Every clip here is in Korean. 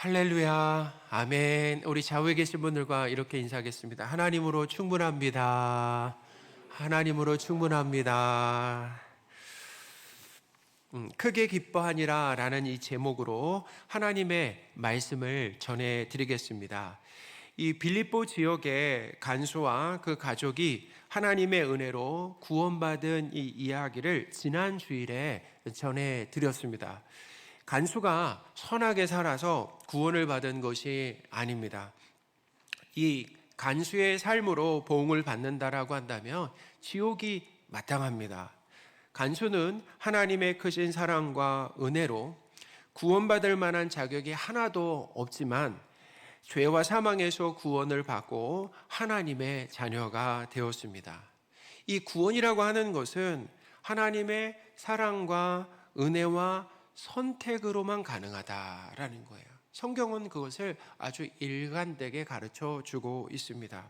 할렐루야, 아멘. 우리 좌우에 계신 분들과 이렇게 인사하겠습니다. 하나님으로 충분합니다. 하나님으로 충분합니다. 크게 기뻐하니라 라는 이 제목으로 하나님의 말씀을 전해드리겠습니다. 이 빌립보 지역의 간수와 그 가족이 하나님의 은혜로 구원받은 이 이야기를 지난 주일에 전해드렸습니다. 간수가 선하게 살아서 구원을 받은 것이 아닙니다. 이 간수의 삶으로 보응을 받는다라고 한다면 지옥이 마땅합니다. 간수는 하나님의 크신 사랑과 은혜로 구원받을 만한 자격이 하나도 없지만 죄와 사망에서 구원을 받고 하나님의 자녀가 되었습니다. 이 구원이라고 하는 것은 하나님의 사랑과 은혜와 선택으로만 가능하다라는 거예요. 성경은 그것을 아주 일관되게 가르쳐 주고 있습니다.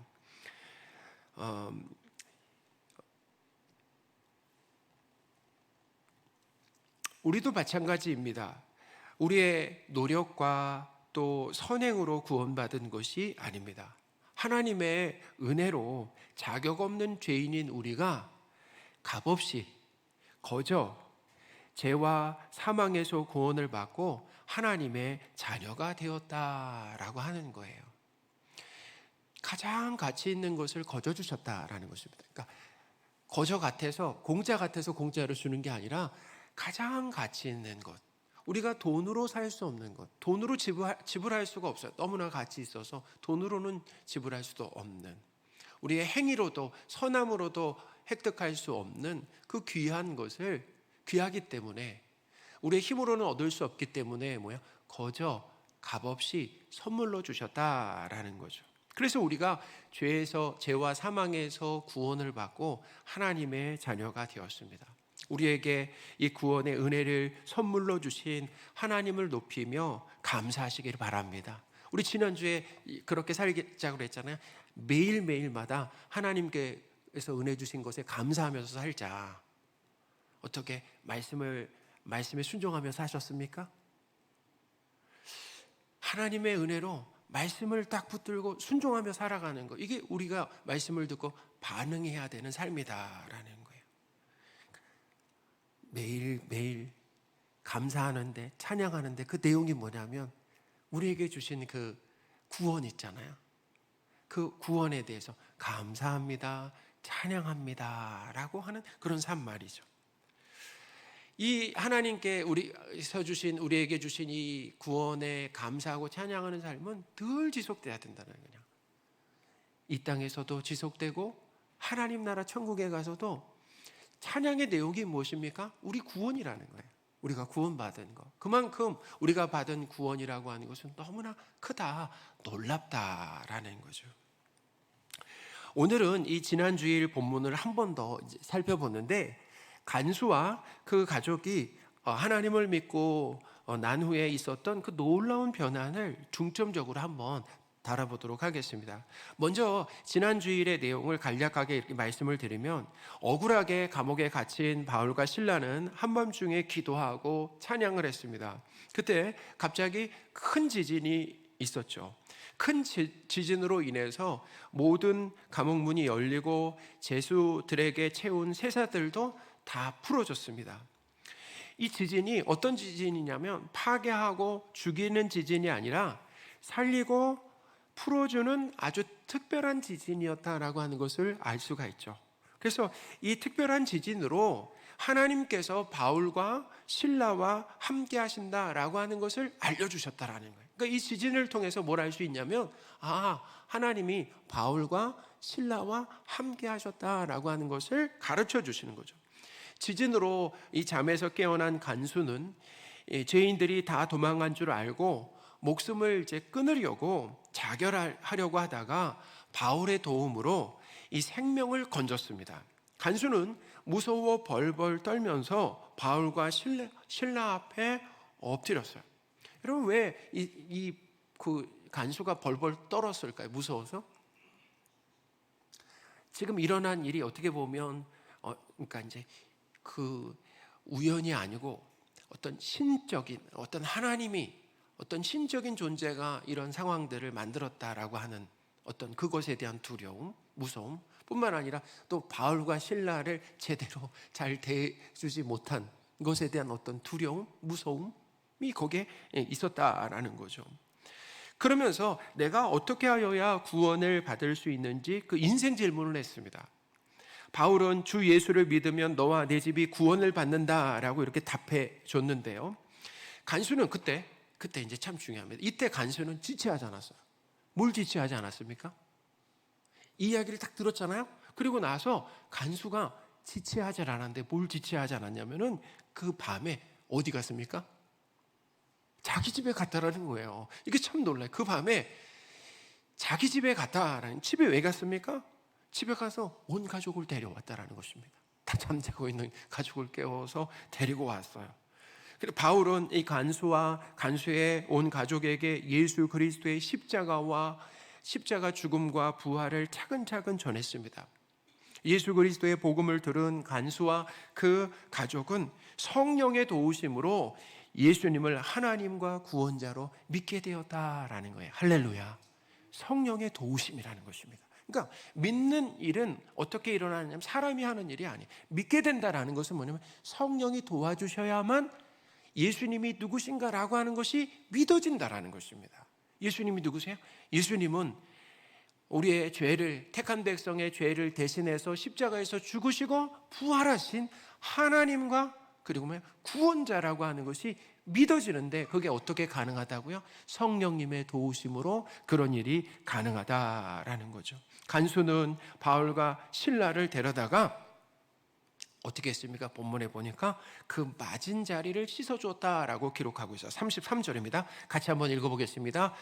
우리도 마찬가지입니다. 우리의 노력과 또 선행으로 구원받은 것이 아닙니다. 하나님의 은혜로 자격 없는 죄인인 우리가 값없이 거저 죄와 사망에서 구원을 받고 하나님의 자녀가 되었다라고 하는 거예요. 가장 가치 있는 것을 거저 주셨다라는 것입니다. 그러니까 거저 같아서 공짜 같아서 공짜로 주는 게 아니라 가장 가치 있는 것, 우리가 돈으로 살 수 없는 것, 돈으로 지불할 수가 없어요. 너무나 가치 있어서 돈으로는 지불할 수도 없는, 우리의 행위로도 선함으로도 획득할 수 없는 그 귀한 것을, 귀하기 때문에 우리의 힘으로는 얻을 수 없기 때문에 거저 값없이 선물로 주셨다라는 거죠. 그래서 우리가 죄와 사망에서 구원을 받고 하나님의 자녀가 되었습니다. 우리에게 이 구원의 은혜를 선물로 주신 하나님을 높이며 감사하시기를 바랍니다. 우리 지난주에 그렇게 살자고 그랬잖아요. 매일매일마다 하나님께서 은혜 주신 것에 감사하면서 살자. 어떻게 말씀에 순종하며 사셨습니까? 하나님의 은혜로 말씀을 딱 붙들고 순종하며 살아가는 거, 이게 우리가 말씀을 듣고 반응해야 되는 삶이다라는 거예요. 매일매일 감사하는데, 찬양하는데 그 내용이 뭐냐면 우리에게 주신 그 구원 있잖아요. 그 구원에 대해서 감사합니다, 찬양합니다 라고 하는 그런 삶 말이죠. 이 하나님께 우리에게 주신 이 구원에 감사하고 찬양하는 삶은 늘 지속돼야 된다는 거예요. 이 땅에서도 지속되고 하나님 나라 천국에 가서도 찬양의 내용이 무엇입니까? 우리 구원이라는 거예요. 우리가 구원받은 것. 그만큼 우리가 받은 구원이라고 하는 것은 너무나 크다, 놀랍다라는 거죠. 오늘은 이 지난 주일 본문을 한 번 더 살펴보는데, 간수와 그 가족이 하나님을 믿고 난 후에 있었던 그 놀라운 변화를 중점적으로 한번 다뤄보도록 하겠습니다. 먼저 지난 주일의 내용을 간략하게 이렇게 말씀을 드리면, 억울하게 감옥에 갇힌 바울과 실라는 한밤중에 기도하고 찬양을 했습니다. 그때 갑자기 큰 지진이 있었죠. 큰 지진으로 인해서 모든 감옥 문이 열리고 죄수들에게 채운 쇠사들도 다 풀어졌습니다. 이 지진이 어떤 지진이냐면 파괴하고 죽이는 지진이 아니라 살리고 풀어주는 아주 특별한 지진이었다라고 하는 것을 알 수가 있죠. 그래서 이 특별한 지진으로 하나님께서 바울과 실라와 함께 하신다라고 하는 것을 알려주셨다라는 거예요. 그러니까 이 지진을 통해서 뭘 알 수 있냐면, 하나님이 바울과 실라와 함께 하셨다라고 하는 것을 가르쳐 주시는 거죠. 지진으로 이 잠에서 깨어난 간수는 죄인들이 다 도망간 줄 알고 목숨을 이제 끊으려고 자결하려고 하다가 바울의 도움으로 이 생명을 건졌습니다. 간수는 무서워 벌벌 떨면서 바울과 실라 앞에 엎드렸어요. 여러분, 왜 그 간수가 벌벌 떨었을까요? 무서워서? 지금 일어난 일이 어떻게 보면 그러니까 이제 그 우연이 아니고 어떤 신적인, 어떤 하나님이 어떤 신적인 존재가 이런 상황들을 만들었다라고 하는 어떤 그것에 대한 두려움, 무서움 뿐만 아니라 또 바울과 신라를 제대로 잘 대해주지 못한 것에 대한 어떤 두려움, 무서움이 거기에 있었다라는 거죠. 그러면서 내가 어떻게 하여야 구원을 받을 수 있는지 그 인생 질문을 했습니다. 바울은 주 예수를 믿으면 너와 내 집이 구원을 받는다라고 이렇게 답해 줬는데요. 간수는 그때 이제 참 중요합니다. 이때 간수는 지체하지 않았어요. 뭘 지체하지 않았습니까? 이 이야기를 딱 들었잖아요. 그리고 나서 간수가 지체하지 않았는데 뭘 지체하지 않았냐면은 그 밤에 어디 갔습니까? 자기 집에 갔다라는 거예요. 이게 참 놀라요. 그 밤에 자기 집에 갔다라는, 집에 왜 갔습니까? 집에 가서 온 가족을 데려왔다라는 것입니다. 다 잠자고 있는 가족을 깨워서 데리고 왔어요. 그리고 바울은 이 간수의 온 가족에게 예수 그리스도의 십자가 죽음과 부활을 차근차근 전했습니다. 예수 그리스도의 복음을 들은 간수와 그 가족은 성령의 도우심으로 예수님을 하나님과 구원자로 믿게 되었다라는 거예요. 할렐루야. 성령의 도우심이라는 것입니다. 그러니까 믿는 일은 어떻게 일어나냐면 사람이 하는 일이 아니에요. 믿게 된다라는 것은 뭐냐면 성령이 도와주셔야만 예수님이 누구신가라고 하는 것이 믿어진다라는 것입니다. 예수님이 누구세요? 예수님은 우리의 죄를, 택한 백성의 죄를 대신해서 십자가에서 죽으시고 부활하신 하나님과 그리고 구원자라고 하는 것이 믿어지는데 그게 어떻게 가능하다고요? 성령님의 도우심으로 그런 일이 가능하다라는 거죠. 간수는 바울과 신라를 데려다가 어떻게 했습니까? 본문에 보니까 그 맞은 자리를 씻어줬다라고 기록하고 있어요. 33절입니다. 같이 한번 읽어보겠습니다.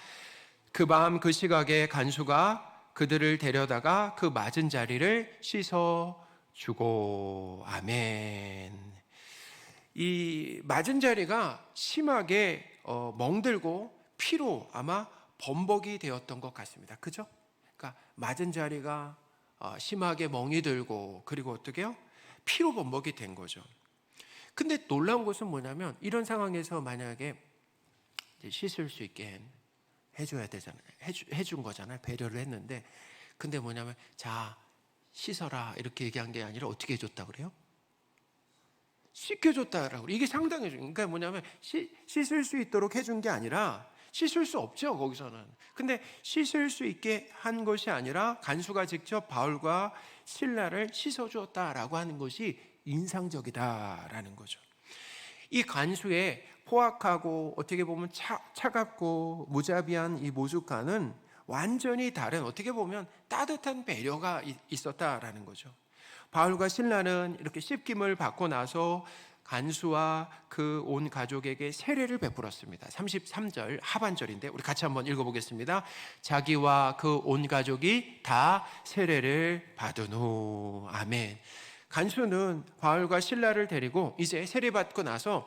그 밤 그 시각에 간수가 그들을 데려다가 그 맞은 자리를 씻어주고, 아멘. 이 맞은 자리가 심하게 멍들고 피로 아마 범벅이 되었던 것 같습니다. 그죠? 그러니까 맞은 자리가 심하게 멍이 들고 그리고 어떻게 해요? 피로 범벅이 된 거죠. 근데 놀라운 것은 뭐냐면 이런 상황에서 만약에 씻을 수 있게 해줘야 되잖아요. 해준 거잖아요. 배려를 했는데 근데 뭐냐면 자 씻어라 이렇게 얘기한 게 아니라 어떻게 해줬다 그래요? 씻겨줬다라고. 이게 상당히 중요해요. 그러니까 뭐냐면 씻을 수 있도록 해준 게 아니라 씻을 수 없죠 거기서는. 근데 씻을 수 있게 한 것이 아니라 간수가 직접 바울과 신라를 씻어주었다라고 하는 것이 인상적이다라는 거죠. 이 간수의 포악하고 어떻게 보면 차갑고 무자비한 이 모습과는 완전히 다른 어떻게 보면 따뜻한 배려가 있었다라는 거죠. 바울과 신라는 이렇게 씻김을 받고 나서 간수와 그 온 가족에게 세례를 베풀었습니다. 33절 하반절인데 우리 같이 한번 읽어보겠습니다. 자기와 그 온 가족이 다 세례를 받은 후, 아멘. 간수는 바울과 신라를 데리고 이제 세례 받고 나서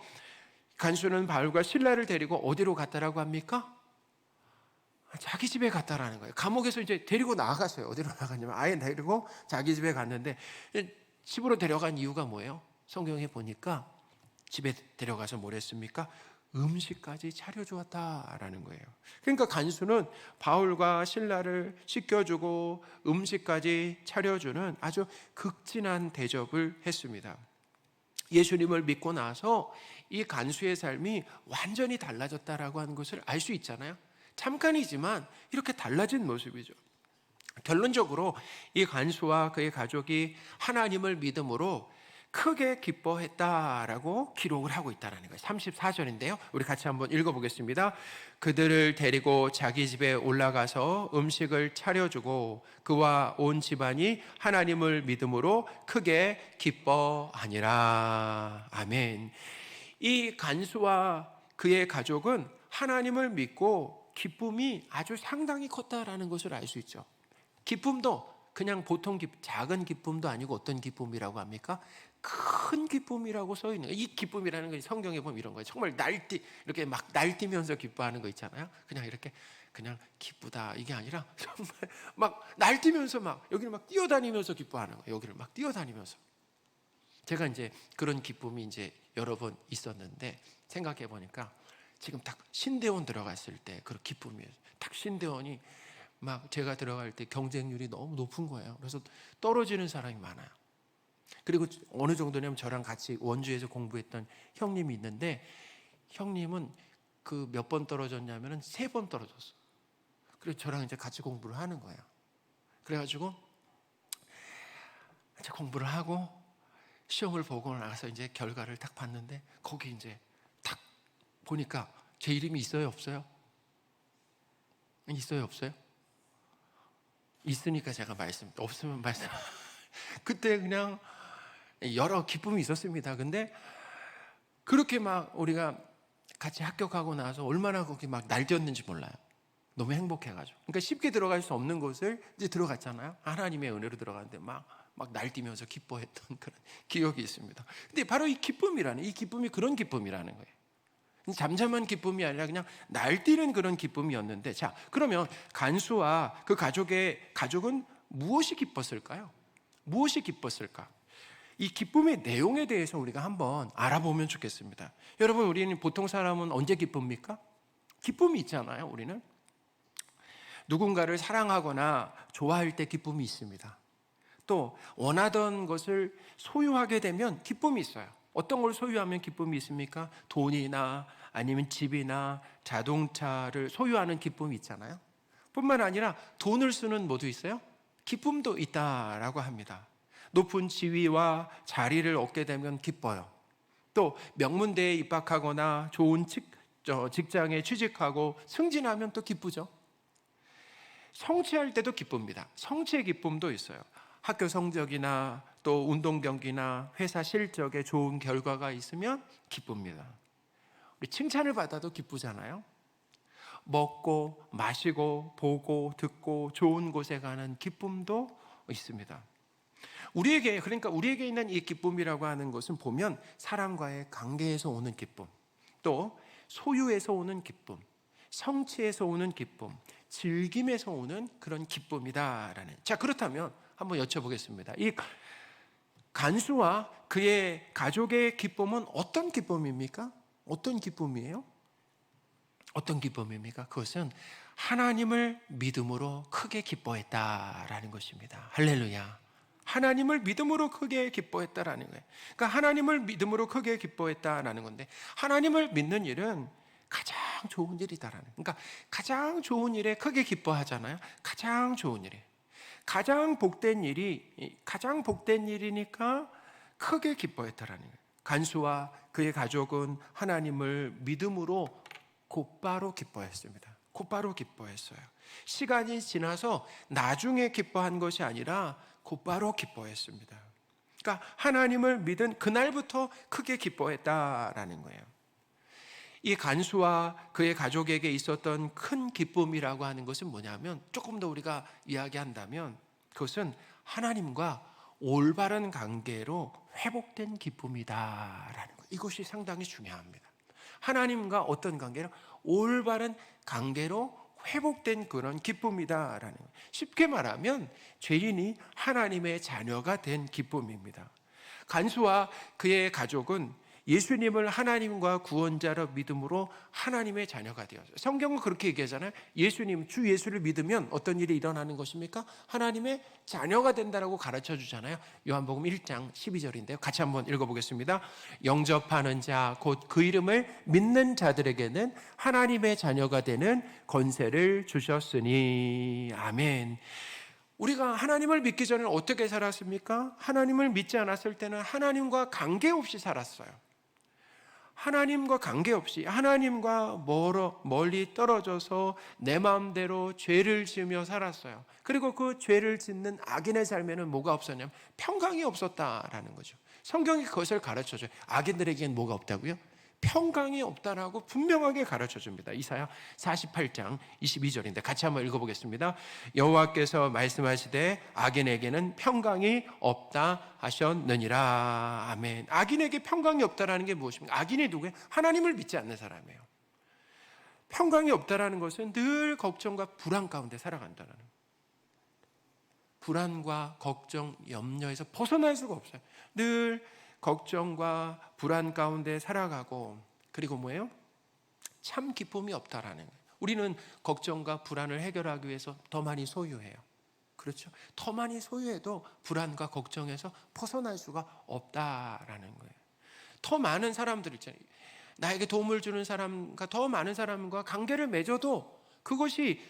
간수는 바울과 신라를 데리고 어디로 갔다라고 합니까? 자기 집에 갔다라는 거예요. 감옥에서 이제 데리고 나갔어요. 어디로 나갔냐면 아예 데리고 자기 집에 갔는데 집으로 데려간 이유가 뭐예요? 성경에 보니까 집에 데려가서 뭘 했습니까? 음식까지 차려주었다라는 거예요. 그러니까 간수는 바울과 신라를 씻겨주고 음식까지 차려주는 아주 극진한 대접을 했습니다. 예수님을 믿고 나서 이 간수의 삶이 완전히 달라졌다라고 하는 것을 알 수 있잖아요. 잠깐이지만 이렇게 달라진 모습이죠. 결론적으로 이 간수와 그의 가족이 하나님을 믿음으로 크게 기뻐했다라고 기록을 하고 있다는 거예요. 34절인데요. 우리 같이 한번 읽어보겠습니다. 그들을 데리고 자기 집에 올라가서 음식을 차려주고 그와 온 집안이 하나님을 믿음으로 크게 기뻐하니라. 아멘. 이 간수와 그의 가족은 하나님을 믿고 기쁨이 아주 상당히 컸다라는 것을 알 수 있죠. 기쁨도 그냥 보통 작은 기쁨도 아니고 어떤 기쁨이라고 합니까? 큰 기쁨이라고 써 있는 거예요. 이 기쁨이라는 건 성경에 보면 이런 거예요. 정말 이렇게 막 날뛰면서 기뻐하는 거 있잖아요. 그냥 이렇게 그냥 기쁘다 이게 아니라 정말 막 날뛰면서 막 여기를 막 뛰어다니면서 기뻐하는 거예요. 여기를 막 뛰어다니면서. 제가 이제 그런 기쁨이 이제 여러 번 있었는데 생각해 보니까 지금 딱 신대원 들어갔을 때 그 기쁨이에요. 딱 신대원이 막 제가 들어갈 때 경쟁률이 너무 높은 거예요. 그래서 떨어지는 사람이 많아요. 그리고 어느 정도냐면 저랑 같이 원주에서 공부했던 형님이 있는데, 형님은 그 몇 번 떨어졌냐면은 3번 떨어졌어. 그래서 저랑 이제 같이 공부를 하는 거예요. 그래가지고 이제 공부를 하고 시험을 보고 나서 이제 결과를 딱 봤는데, 거기 이제 딱 보니까 제 이름이 있어요, 없어요? 있어요, 없어요? 있으니까 제가 말씀, 없으면 말씀. 그때 그냥 여러 기쁨이 있었습니다. 근데 그렇게 막 우리가 같이 합격하고 나서 얼마나 거기 막 날뛰었는지 몰라요. 너무 행복해가지고. 그러니까 쉽게 들어갈 수 없는 곳을 이제 들어갔잖아요. 하나님의 은혜로 들어갔는데 막 날뛰면서 기뻐했던 그런 기억이 있습니다. 근데 바로 이 기쁨이 그런 기쁨이라는 거예요. 잠잠한 기쁨이 아니라 그냥 날뛰는 그런 기쁨이었는데, 자, 그러면 간수와 그 가족은 무엇이 기뻤을까요? 무엇이 기뻤을까? 이 기쁨의 내용에 대해서 우리가 한번 알아보면 좋겠습니다. 여러분, 우리는 보통 사람은 언제 기쁩니까? 기쁨이 있잖아요. 우리는 누군가를 사랑하거나 좋아할 때 기쁨이 있습니다. 또 원하던 것을 소유하게 되면 기쁨이 있어요. 어떤 걸 소유하면 기쁨이 있습니까? 돈이나 아니면 집이나 자동차를 소유하는 기쁨이 있잖아요. 뿐만 아니라 돈을 쓰는 뭐도 있어요? 기쁨도 있다라고 합니다. 높은 지위와 자리를 얻게 되면 기뻐요. 또 명문대에 입학하거나 좋은 직장에 취직하고 승진하면 또 기쁘죠. 성취할 때도 기쁩니다. 성취의 기쁨도 있어요. 학교 성적이나 또 운동 경기나 회사 실적에 좋은 결과가 있으면 기쁩니다. 우리 칭찬을 받아도 기쁘잖아요. 먹고 마시고 보고 듣고 좋은 곳에 가는 기쁨도 있습니다. 그러니까 우리에게 있는 이 기쁨이라고 하는 것은 보면 사람과의 관계에서 오는 기쁨, 또 소유에서 오는 기쁨, 성취에서 오는 기쁨, 즐김에서 오는 그런 기쁨이다라는. 자, 그렇다면 한번 여쭤보겠습니다. 이 간수와 그의 가족의 기쁨은 어떤 기쁨입니까? 어떤 기쁨이에요? 어떤 기쁨입니까? 그것은 하나님을 믿음으로 크게 기뻐했다라는 것입니다. 할렐루야. 하나님을 믿음으로 크게 기뻐했다라는 거예요. 그러니까 하나님을 믿음으로 크게 기뻐했다라는 건데, 하나님을 믿는 일은 가장 좋은 일이다라는. 그러니까 가장 좋은 일에 크게 기뻐하잖아요. 가장 좋은 일에. 가장 복된 일이니까 크게 기뻐했다라는 거예요. 간수와 그의 가족은 하나님을 믿음으로 곧바로 기뻐했습니다. 곧바로 기뻐했어요. 시간이 지나서 나중에 기뻐한 것이 아니라 곧바로 기뻐했습니다. 그러니까 하나님을 믿은 그날부터 크게 기뻐했다라는 거예요. 이 간수와 그의 가족에게 있었던 큰 기쁨이라고 하는 것은 뭐냐면, 조금 더 우리가 이야기한다면 그것은 하나님과 올바른 관계로 회복된 기쁨이다라는 것. 이것이 상당히 중요합니다. 하나님과 어떤 관계로? 올바른 관계로 회복된 그런 기쁨이다라는 것. 쉽게 말하면 죄인이 하나님의 자녀가 된 기쁨입니다. 간수와 그의 가족은 예수님을 하나님과 구원자로 믿음으로 하나님의 자녀가 되었어요. 성경은 그렇게 얘기하잖아요. 주 예수를 믿으면 어떤 일이 일어나는 것입니까? 하나님의 자녀가 된다라고 가르쳐 주잖아요. 요한복음 1장 12절인데요. 같이 한번 읽어보겠습니다. 영접하는 자, 곧 그 이름을 믿는 자들에게는 하나님의 자녀가 되는 권세를 주셨으니. 아멘. 우리가 하나님을 믿기 전에는 어떻게 살았습니까? 하나님을 믿지 않았을 때는 하나님과 관계없이 살았어요. 하나님과 관계없이, 하나님과 멀리 떨어져서 내 마음대로 죄를 지으며 살았어요. 그리고 그 죄를 짓는 악인의 삶에는 뭐가 없었냐면 평강이 없었다라는 거죠. 성경이 그것을 가르쳐줘요. 악인들에게는 뭐가 없다고요? 평강이 없다라고 분명하게 가르쳐 줍니다. 이사야 48장 22절인데 같이 한번 읽어보겠습니다. 여호와께서 말씀하시되 악인에게는 평강이 없다 하셨느니라. 아멘. 악인에게 평강이 없다라는 게 무엇입니까? 악인이 누구예요? 하나님을 믿지 않는 사람이에요. 평강이 없다라는 것은 늘 걱정과 불안 가운데 살아간다는 거예요. 불안과 걱정, 염려에서 벗어날 수가 없어요. 늘 걱정과 불안 가운데 살아가고, 그리고 뭐예요? 참 기쁨이 없다라는 거예요. 우리는 걱정과 불안을 해결하기 위해서 더 많이 소유해요. 그렇죠? 더 많이 소유해도 불안과 걱정에서 벗어날 수가 없다라는 거예요. 더 많은 사람들 있잖아요. 나에게 도움을 주는 사람과 더 많은 사람과 관계를 맺어도 그것이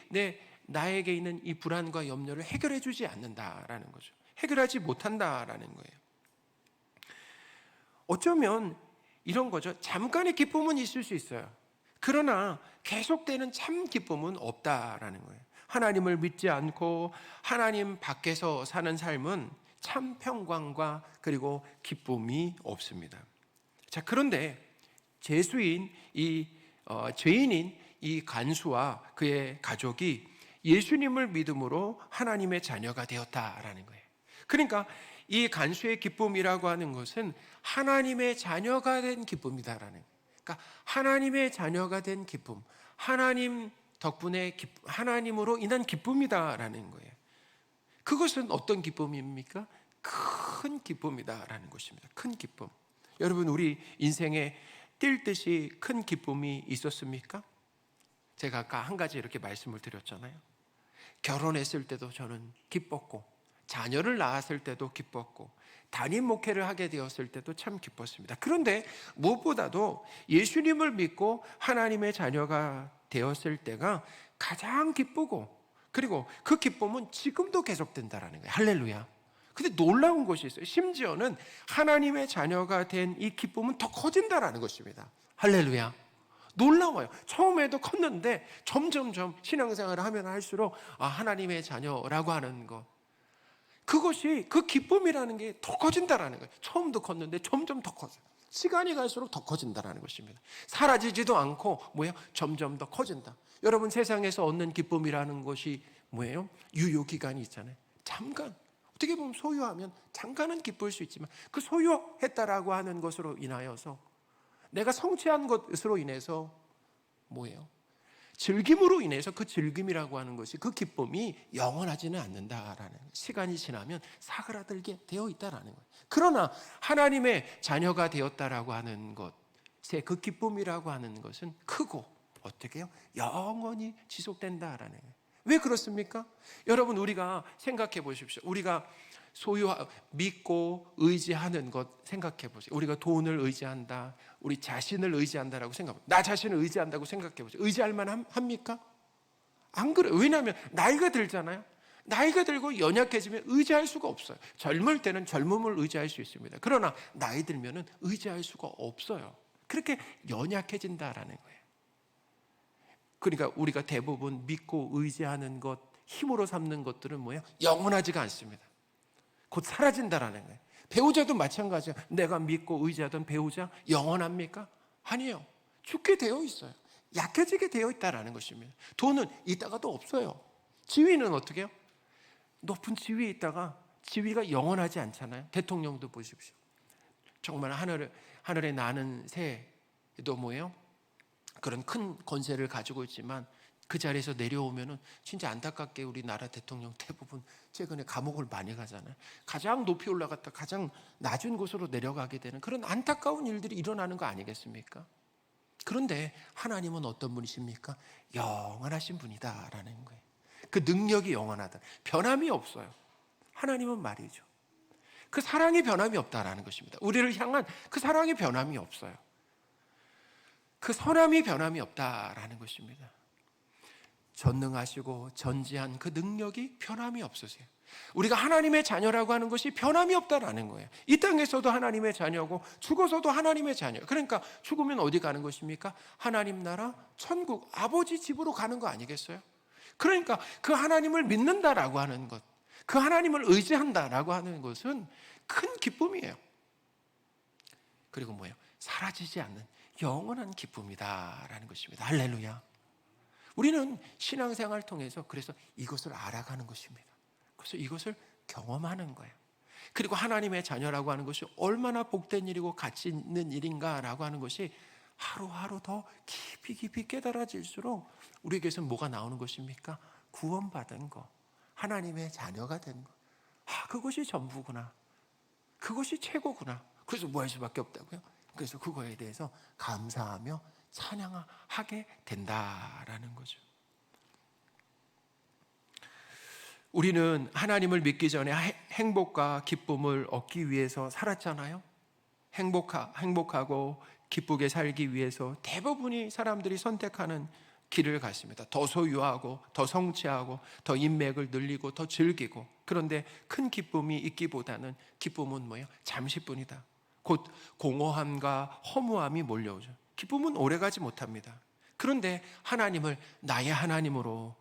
나에게 있는 이 불안과 염려를 해결해 주지 않는다라는 거죠. 해결하지 못한다라는 거예요. 어쩌면 이런 거죠. 잠깐의 기쁨은 있을 수 있어요. 그러나 계속되는 참 기쁨은 없다라는 거예요. 하나님을 믿지 않고 하나님 밖에서 사는 삶은 참 평강과 그리고 기쁨이 없습니다. 자, 그런데 죄인인 이 간수와 그의 가족이 예수님을 믿음으로 하나님의 자녀가 되었다라는 거예요. 그러니까 이 간수의 기쁨이라고 하는 것은 하나님의 자녀가 된 기쁨이다라는 거예요. 그러니까 하나님의 자녀가 된 기쁨, 하나님 덕분에 하나님으로 인한 기쁨이다라는 거예요. 그것은 어떤 기쁨입니까? 큰 기쁨이다라는 것입니다. 큰 기쁨. 여러분, 우리 인생에 뛸 듯이 큰 기쁨이 있었습니까? 제가 아까 한 가지 이렇게 말씀을 드렸잖아요. 결혼했을 때도 저는 기뻤고, 자녀를 낳았을 때도 기뻤고, 담임 목회를 하게 되었을 때도 참 기뻤습니다. 그런데 무엇보다도 예수님을 믿고 하나님의 자녀가 되었을 때가 가장 기쁘고, 그리고 그 기쁨은 지금도 계속된다라는 거예요. 할렐루야. 근데 놀라운 것이 있어요. 심지어는 하나님의 자녀가 된 이 기쁨은 더 커진다라는 것입니다. 할렐루야. 놀라워요. 처음에도 컸는데 점점점 신앙생활을 하면 할수록 하나님의 자녀라고 하는 것, 그것이 그 기쁨이라는 게 더 커진다라는 거예요. 처음도 컸는데 점점 더 커져요. 시간이 갈수록 더 커진다라는 것입니다. 사라지지도 않고 점점 더 커진다. 여러분, 세상에서 얻는 기쁨이라는 것이 뭐예요? 유효기간이 있잖아요. 잠깐. 어떻게 보면 소유하면 잠깐은 기쁠 수 있지만 그 소유했다라고 하는 것으로 인하여서 내가 성취한 것으로 인해서 즐김으로 인해서 그 즐김이라고 하는 것이, 그 기쁨이 영원하지는 않는다라는, 시간이 지나면 사그라들게 되어 있다라는 거예요. 그러나 하나님의 자녀가 되었다라고 하는 것의 그 기쁨이라고 하는 것은 크고 어떻게 해요? 영원히 지속된다라는 거예요. 왜 그렇습니까? 여러분, 우리가 생각해 보십시오. 우리가 믿고 의지하는 것 생각해 보세요. 우리가 돈을 의지한다, 우리 자신을 의지한다라고 생각합니다. 나 자신을 의지한다고 생각해 보세요. 의지할 만합니까? 안 그래요. 왜냐하면 나이가 들잖아요. 나이가 들고 연약해지면 의지할 수가 없어요. 젊을 때는 젊음을 의지할 수 있습니다. 그러나 나이 들면은 의지할 수가 없어요. 그렇게 연약해진다라는 거예요. 그러니까 우리가 대부분 믿고 의지하는 것, 힘으로 삼는 것들은 영원하지가 않습니다. 곧 사라진다라는 거예요. 배우자도 마찬가지예요. 내가 믿고 의지하던 배우자 영원합니까? 아니에요. 죽게 되어 있어요. 약해지게 되어 있다라는 것입니다. 돈은 있다가도 없어요. 지위는 어떻게 해요? 높은 지위에 있다가 지위가 영원하지 않잖아요. 대통령도 보십시오. 정말 하늘에 나는 새도 그런 큰 권세를 가지고 있지만 그 자리에서 내려오면은 진짜 안타깝게 우리나라 대통령 대부분 최근에 감옥을 많이 가잖아요. 가장 높이 올라갔다 가장 낮은 곳으로 내려가게 되는 그런 안타까운 일들이 일어나는 거 아니겠습니까? 그런데 하나님은 어떤 분이십니까? 영원하신 분이다라는 거예요. 그 능력이 영원하다. 변함이 없어요. 하나님은 말이죠. 그 사랑이 변함이 없다라는 것입니다. 우리를 향한 그 사랑이 변함이 없어요. 그 선함이 변함이 없다라는 것입니다. 전능하시고 전지한 그 능력이 변함이 없으세요. 우리가 하나님의 자녀라고 하는 것이 변함이 없다라는 거예요. 이 땅에서도 하나님의 자녀고 죽어서도 하나님의 자녀. 그러니까 죽으면 어디 가는 것입니까? 하나님 나라 천국 아버지 집으로 가는 거 아니겠어요? 그러니까 그 하나님을 믿는다라고 하는 것, 그 하나님을 의지한다라고 하는 것은 큰 기쁨이에요. 그리고 사라지지 않는 영원한 기쁨이다라는 것입니다. 할렐루야. 우리는 신앙생활을 통해서 그래서 이것을 알아가는 것입니다. 그래서 이것을 경험하는 거예요. 그리고 하나님의 자녀라고 하는 것이 얼마나 복된 일이고 가치 있는 일인가라고 하는 것이 하루하루 더 깊이 깨달아질수록 우리에게서 뭐가 나오는 것입니까? 구원받은 거, 하나님의 자녀가 된 거. 그것이 전부구나. 그것이 최고구나. 그래서 뭐 할 수밖에 없다고요? 그래서 그거에 대해서 감사하며 찬양하게 된다라는 거죠. 우리는 하나님을 믿기 전에 행복과 기쁨을 얻기 위해서 살았잖아요. 행복하고 기쁘게 살기 위해서 대부분이 사람들이 선택하는 길을 갔습니다. 더 소유하고 더 성취하고 더 인맥을 늘리고 더 즐기고. 그런데 큰 기쁨이 있기보다는 기쁨은 뭐예요? 잠시뿐이다. 곧 공허함과 허무함이 몰려오죠. 기쁨은 오래가지 못합니다. 그런데 하나님을 나의 하나님으로,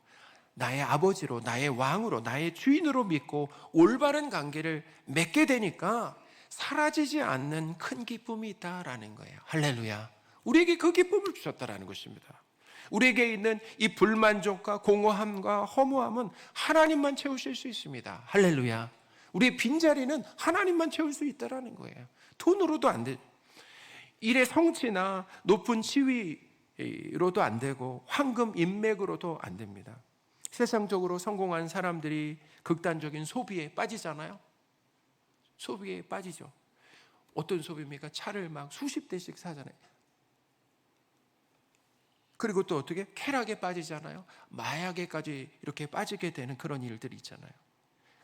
나의 아버지로, 나의 왕으로, 나의 주인으로 믿고 올바른 관계를 맺게 되니까 사라지지 않는 큰 기쁨이 있다라는 거예요. 할렐루야. 우리에게 그 기쁨을 주셨다라는 것입니다. 우리에게 있는 이 불만족과 공허함과 허무함은 하나님만 채우실 수 있습니다. 할렐루야. 우리의 빈자리는 하나님만 채울 수 있다라는 거예요. 돈으로도 안 돼. 일의 성취나 높은 지위로도 안 되고 황금 인맥으로도 안 됩니다. 세상적으로 성공한 사람들이 극단적인 소비에 빠지잖아요. 소비에 빠지죠. 어떤 소비입니까? 차를 막 수십 대씩 사잖아요. 그리고 또 어떻게? 쾌락에 빠지잖아요. 마약에까지 이렇게 빠지게 되는 그런 일들이 있잖아요.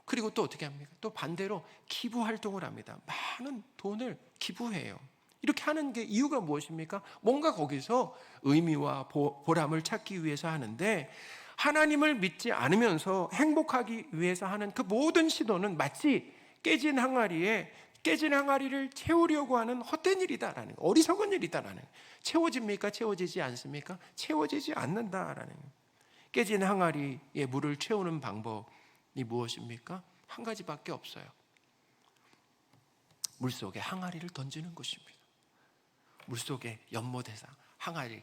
그리고 또 어떻게 합니까? 또 반대로 기부 활동을 합니다. 많은 돈을 기부해요. 이렇게 하는 게 이유가 무엇입니까? 뭔가 거기서 의미와 보람을 찾기 위해서 하는데, 하나님을 믿지 않으면서 행복하기 위해서 하는 그 모든 시도는 마치 깨진 항아리를 채우려고 하는 헛된 일이다라는 거, 어리석은 일이다라는 거. 채워집니까? 채워지지 않습니까? 채워지지 않는다라는 거. 깨진 항아리에 물을 채우는 방법이 무엇입니까? 한 가지밖에 없어요. 물속에 항아리를 던지는 것입니다. 물속에 연못에서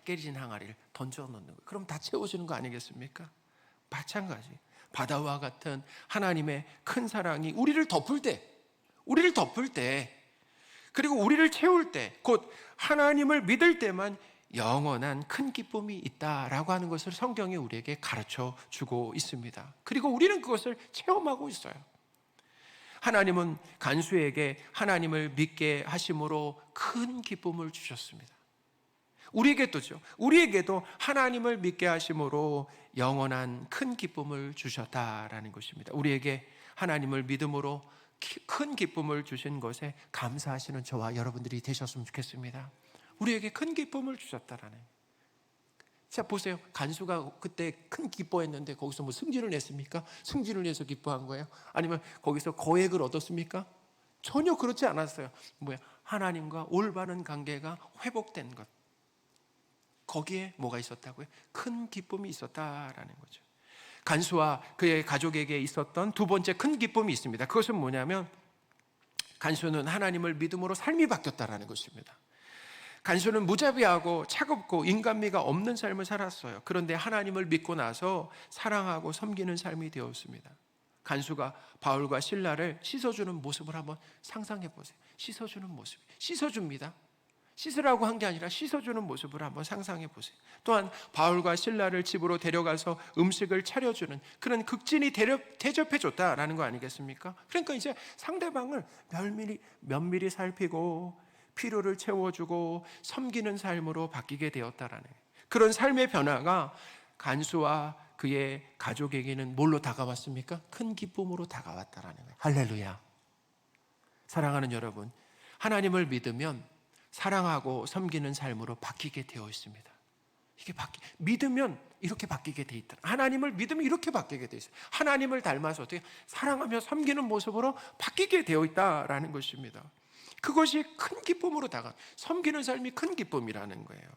깨진 항아리를 던져놓는 거예요. 그럼 다 채워지는 거 아니겠습니까? 마찬가지. 바다와 같은 하나님의 큰 사랑이 우리를 덮을 때, 그리고 우리를 채울 때, 곧 하나님을 믿을 때만 영원한 큰 기쁨이 있다라고 하는 것을 성경이 우리에게 가르쳐 주고 있습니다. 그리고 우리는 그것을 체험하고 있어요. 하나님은 간수에게 하나님을 믿게 하심으로 큰 기쁨을 주셨습니다. 우리에게도 하나님을 믿게 하심으로 영원한 큰 기쁨을 주셨다라는 것입니다. 우리에게 하나님을 믿음으로 큰 기쁨을 주신 것에 감사하시는 저와 여러분들이 되셨으면 좋겠습니다. 우리에게 큰 기쁨을 주셨다라는. 자, 보세요. 간수가 그때 큰 기뻐했는데 거기서 뭐 승진을 냈습니까? 승진을 내서 기뻐한 거예요? 아니면 거기서 거액을 얻었습니까? 전혀 그렇지 않았어요. 하나님과 올바른 관계가 회복된 것. 거기에 뭐가 있었다고요? 큰 기쁨이 있었다라는 거죠. 간수와 그의 가족에게 있었던 두 번째 큰 기쁨이 있습니다. 그것은 뭐냐면, 간수는 하나님을 믿음으로 삶이 바뀌었다라는 것입니다. 간수는 무자비하고 차갑고 인간미가 없는 삶을 살았어요. 그런데 하나님을 믿고 나서 사랑하고 섬기는 삶이 되었습니다. 간수가 바울과 실라를 씻어주는 모습을 한번 상상해 보세요. 씻어주는 모습, 씻어줍니다. 씻으라고 한 게 아니라 씻어주는 모습을 한번 상상해 보세요. 또한 바울과 실라를 집으로 데려가서 음식을 차려주는 그런 극진히 대접해 줬다라는 거 아니겠습니까? 그러니까 이제 상대방을 면밀히 살피고 필요를 채워주고 섬기는 삶으로 바뀌게 되었다라는 그런 삶의 변화가 간수와 그의 가족에게는 뭘로 다가왔습니까? 큰 기쁨으로 다가왔다라는 거예요. 할렐루야. 사랑하는 여러분, 하나님을 믿으면 사랑하고 섬기는 삶으로 바뀌게 되어 있습니다. 믿으면 이렇게 바뀌게 돼 있다. 하나님을 믿으면 이렇게 바뀌게 돼 있어요. 하나님을 닮아서 어떻게 사랑하며 섬기는 모습으로 바뀌게 되어 있다라는 것입니다. 그것이 큰 기쁨으로 섬기는 삶이 큰 기쁨이라는 거예요.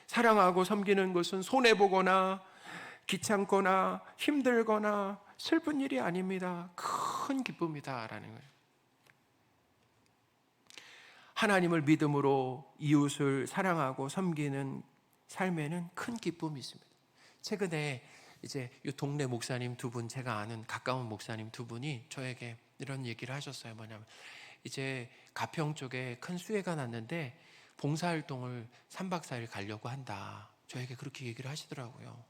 사랑하고 섬기는 것은 손해보거나 귀찮거나 힘들거나 슬픈 일이 아닙니다. 큰 기쁨이다라는 거예요. 하나님을 믿음으로 이웃을 사랑하고 섬기는 삶에는 큰 기쁨이 있습니다. 최근에 이제 이 동네 목사님 두 분, 제가 아는 가까운 목사님 두 분이 저에게 이런 얘기를 하셨어요. 뭐냐면, 이제 가평 쪽에 큰 수해가 났는데 봉사활동을 3박 4일 가려고 한다. 저에게 그렇게 얘기를 하시더라고요.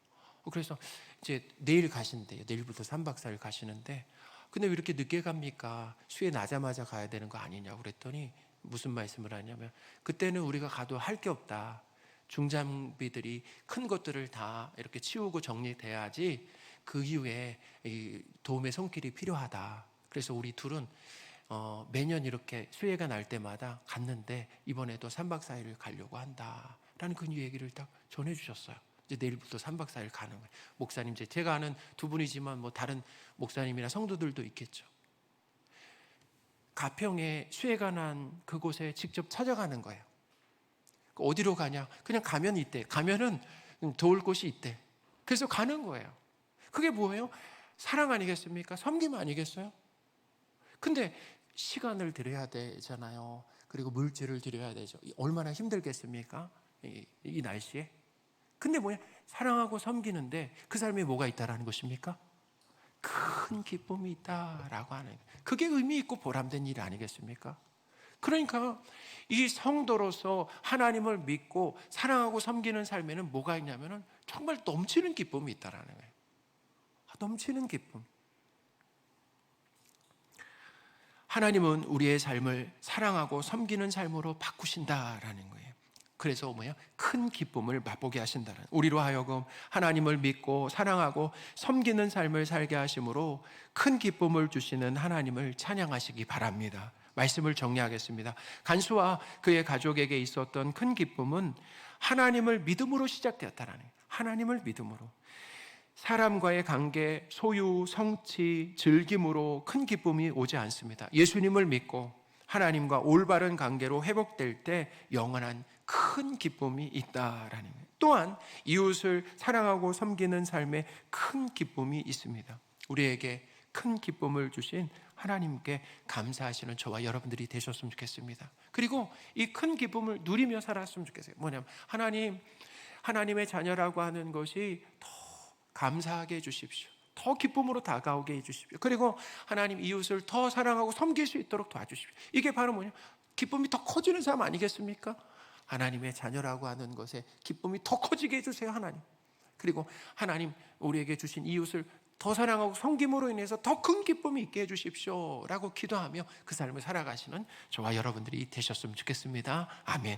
그래서 이제 내일 가신대요. 내일부터 3박 4일 가시는데, 근데 왜 이렇게 늦게 갑니까? 수해 나자마자 가야 되는 거 아니냐고 그랬더니 무슨 말씀을 하냐면, 그때는 우리가 가도 할 게 없다. 중장비들이 큰 것들을 다 이렇게 치우고 정리돼야지 그 이후에 이 도움의 손길이 필요하다. 그래서 우리 둘은 매년 이렇게 수해가 날 때마다 갔는데 이번에도 3박 4일을 가려고 한다라는 그 얘기를 딱 전해주셨어요. 이제 내일부터 3박 4일 가는 거예요. 목사님, 제가 아는 두 분이지만 뭐 다른 목사님이나 성도들도 있겠죠. 가평에 수해가 난 그곳에 직접 찾아가는 거예요. 어디로 가냐? 그냥 가면 있대. 가면은 도울 곳이 있대. 그래서 가는 거예요. 그게 뭐예요? 사랑 아니겠습니까? 섬김 아니겠어요? 근데 시간을 들여야 되잖아요. 그리고 물질을 들여야 되죠. 얼마나 힘들겠습니까? 이 날씨에. 근데 뭐야? 사랑하고 섬기는데 그 삶에 뭐가 있다라는 것입니까? 큰 기쁨이 있다라고 하는, 그게 의미 있고 보람된 일 아니겠습니까? 그러니까 이 성도로서 하나님을 믿고 사랑하고 섬기는 삶에는 뭐가 있냐면은 정말 넘치는 기쁨이 있다라는 거예요. 넘치는 기쁨. 하나님은 우리의 삶을 사랑하고 섬기는 삶으로 바꾸신다라는 거예요. 그래서 뭐야? 큰 기쁨을 맛보게 하신다는, 우리로 하여금 하나님을 믿고 사랑하고 섬기는 삶을 살게 하심으로 큰 기쁨을 주시는 하나님을 찬양하시기 바랍니다. 말씀을 정리하겠습니다. 간수와 그의 가족에게 있었던 큰 기쁨은 하나님을 믿음으로 시작되었다라는 거예요. 하나님을 믿음으로. 사람과의 관계, 소유, 성취, 즐김으로 큰 기쁨이 오지 않습니다. 예수님을 믿고 하나님과 올바른 관계로 회복될 때 영원한 큰 기쁨이 있다라는 거예요. 또한 이웃을 사랑하고 섬기는 삶에 큰 기쁨이 있습니다. 우리에게 큰 기쁨을 주신 하나님께 감사하시는 저와 여러분들이 되셨으면 좋겠습니다. 그리고 이 큰 기쁨을 누리며 살았으면 좋겠어요. 뭐냐면 하나님의 자녀라고 하는 것이 더 감사하게 해주십시오. 더 기쁨으로 다가오게 해주십시오. 그리고 하나님 이웃을 더 사랑하고 섬길 수 있도록 도와주십시오. 이게 바로 뭐냐? 기쁨이 더 커지는 삶 아니겠습니까? 하나님의 자녀라고 하는 것에 기쁨이 더 커지게 해주세요, 하나님. 그리고 하나님 우리에게 주신 이웃을 더 사랑하고 섬김으로 인해서 더 큰 기쁨이 있게 해주십시오 라고 기도하며 그 삶을 살아가시는 저와 여러분들이 되셨으면 좋겠습니다. 아멘.